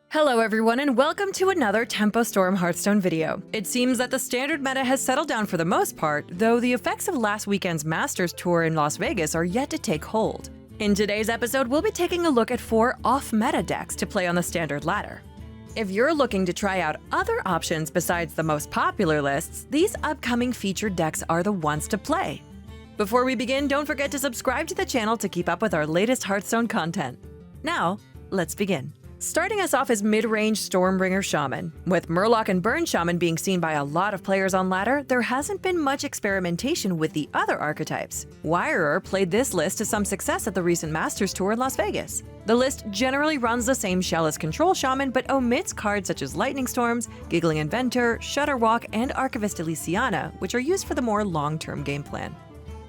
Hello everyone and welcome to another Tempo Storm Hearthstone video. It seems that the standard meta has settled down for the most part, though the effects of last weekend's Masters Tour in Las Vegas are yet to take hold. In today's episode, we'll be taking a look at 4 off-meta decks to play on the standard ladder. If you're looking to try out other options besides the most popular lists, these upcoming featured decks are the ones to play. Before we begin, don't forget to subscribe to the channel to keep up with our latest Hearthstone content. Now, let's begin. Starting us off is Midrange Stormbringer Shaman. With Murloc and Burn Shaman being seen by a lot of players on ladder, there hasn't been much experimentation with the other archetypes. Wirer played this list to some success at the recent Masters Tour in Las Vegas. The list generally runs the same shell as Control Shaman, but omits cards such as Lightning Storms, Giggling Inventor, Shudderwalk, and Archivist Elysiana, which are used for the more long-term game plan.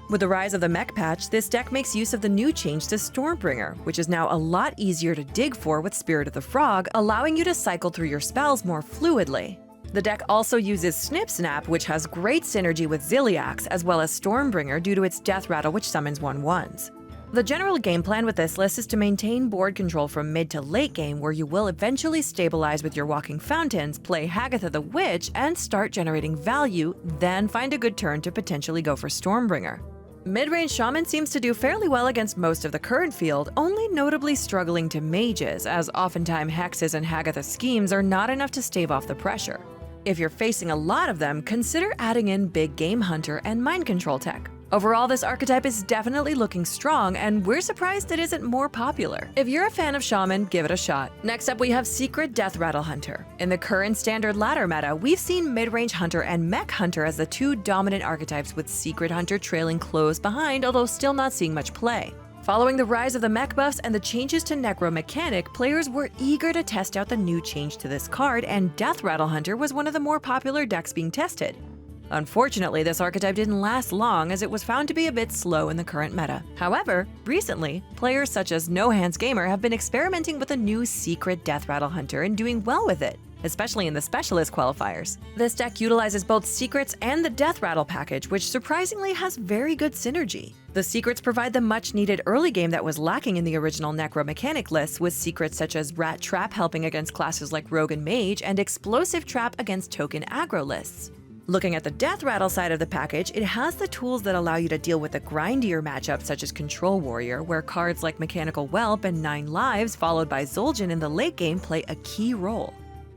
With the rise of the Mech patch, this deck makes use of the new change to Stormbringer, which is now a lot easier to dig for with Spirit of the Frog, allowing you to cycle through your spells more fluidly. The deck also uses Snip Snap, which has great synergy with Ziliax, as well as Stormbringer due to its deathrattle, which summons 1/1s. The general game plan with this list is to maintain board control from mid to late game, where you will eventually stabilize with your Walking Fountains, play Hagatha the Witch, and start generating value, then find a good turn to potentially go for Stormbringer. Midrange Shaman seems to do fairly well against most of the current field, only notably struggling to mages, as oftentimes Hexes and Hagatha schemes are not enough to stave off the pressure. If you're facing a lot of them, consider adding in Big Game Hunter and Mind Control tech. Overall, this archetype is definitely looking strong, and we're surprised it isn't more popular. If you're a fan of Shaman, give it a shot. Next up, we have Secret Deathrattle Hunter. In the current standard ladder meta, we've seen Midrange Hunter and Mech Hunter as the 2 dominant archetypes, with Secret Hunter trailing close behind, although still not seeing much play. Following the rise of the Mech buffs and the changes to Necromechanic, players were eager to test out the new change to this card, and Deathrattle Hunter was one of the more popular decks being tested. Unfortunately, this archetype didn't last long, as it was found to be a bit slow in the current meta. However, recently, players such as No Hands Gamer have been experimenting with a new Secret Deathrattle Hunter and doing well with it, especially in the Specialist qualifiers. This deck utilizes both Secrets and the Deathrattle package, which surprisingly has very good synergy. The Secrets provide the much-needed early game that was lacking in the original Necromechanic lists, with secrets such as Rat Trap helping against classes like Rogue and Mage, and Explosive Trap against token aggro lists. Looking at the Deathrattle side of the package, it has the tools that allow you to deal with the grindier matchups such as Control Warrior, where cards like Mechanical Whelp and 9 Lives followed by Zul'jin in the late game play a key role.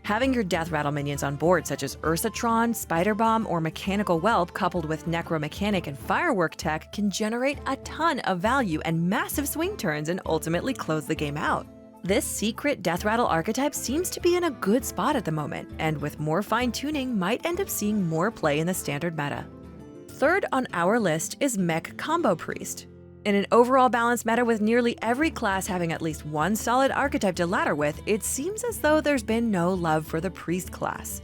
Having your Deathrattle minions on board such as Ursatron, Spider Bomb, or Mechanical Whelp coupled with Necromechanic and Firework tech can generate a ton of value and massive swing turns and ultimately close the game out. This Secret Deathrattle archetype seems to be in a good spot at the moment, and with more fine-tuning might end up seeing more play in the standard meta. Third on our list is Mech Combo Priest. In an overall balanced meta with nearly every class having at least one solid archetype to ladder with, it seems as though there's been no love for the Priest class.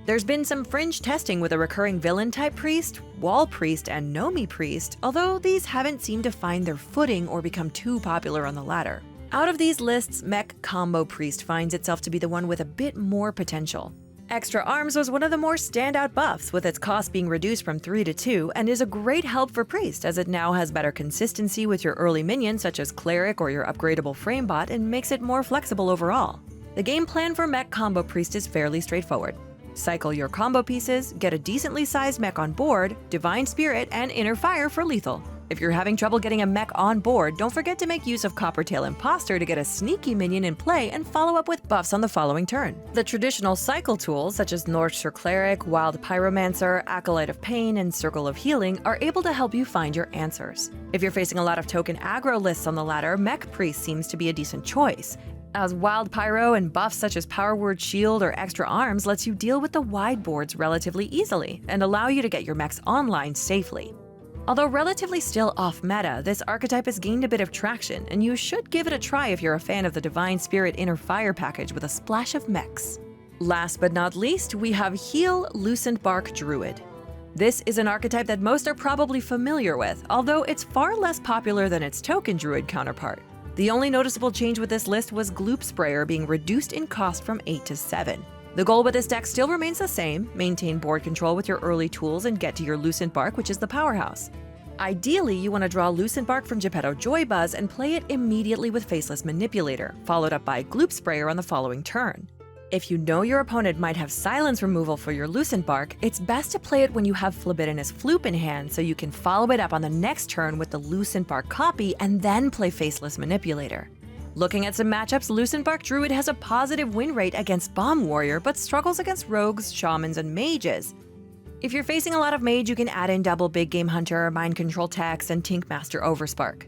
There's been some fringe testing with a recurring Villain-type Priest, Wall Priest, and Nomi Priest, although these haven't seemed to find their footing or become too popular on the ladder. Out of these lists, Mech Combo Priest finds itself to be the one with a bit more potential. Extra Arms was one of the more standout buffs, with its cost being reduced from 3 to 2, and is a great help for Priest as it now has better consistency with your early minions such as Cleric or your upgradable Framebot, and makes it more flexible overall. The game plan for Mech Combo Priest is fairly straightforward. Cycle your combo pieces, get a decently sized mech on board, Divine Spirit, and Inner Fire for lethal. If you're having trouble getting a mech on board, don't forget to make use of Coppertail Imposter to get a sneaky minion in play and follow up with buffs on the following turn. The traditional cycle tools such as Northshire Cleric, Wild Pyromancer, Acolyte of Pain, and Circle of Healing are able to help you find your answers. If you're facing a lot of token aggro lists on the ladder, Mech Priest seems to be a decent choice, as Wild Pyro and buffs such as Power Word Shield or Extra Arms lets you deal with the wide boards relatively easily and allow you to get your mechs online safely. Although relatively still off-meta, this archetype has gained a bit of traction, and you should give it a try if you're a fan of the Divine Spirit Inner Fire package with a splash of mechs. Last but not least, we have Heal Lucentbark Druid. This is an archetype that most are probably familiar with, although it's far less popular than its token Druid counterpart. The only noticeable change with this list was Gloop Sprayer being reduced in cost from 8 to 7. The goal with this deck still remains the same: maintain board control with your early tools and get to your Lucentbark, which is the powerhouse. Ideally, you want to draw lucentbark from Geppetto Joybuzz and play it immediately with Faceless Manipulator, followed up by Gloop Sprayer on the following turn. If you know your opponent might have silence removal for your lucentbark, it's best to play it when you have Phlebitynous Floop in hand so you can follow it up on the next turn with the lucentbark copy and then play Faceless Manipulator. Looking at some matchups, lucentbark Druid has a positive win rate against Bomb Warrior but struggles against rogues, shamans, and mages. If you're facing a lot of mage, you can add in double Big Game Hunter, Mind Control Tax, and Tinkmaster Overspark.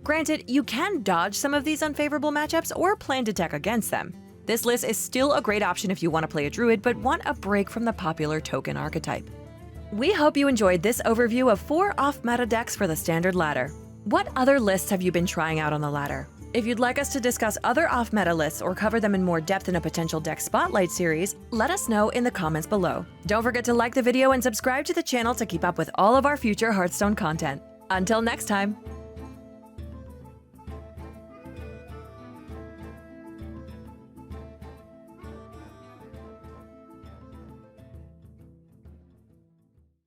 Granted, you can dodge some of these unfavorable matchups or plan to tech against them. This list is still a great option if you want to play a Druid but want a break from the popular token archetype. We hope you enjoyed this overview of 4 off-meta decks for the Standard ladder. What other lists have you been trying out on the ladder? If you'd like us to discuss other off-meta lists or cover them in more depth in a potential deck spotlight series, let us know in the comments below. Don't forget to like the video and subscribe to the channel to keep up with all of our future Hearthstone content. Until next time!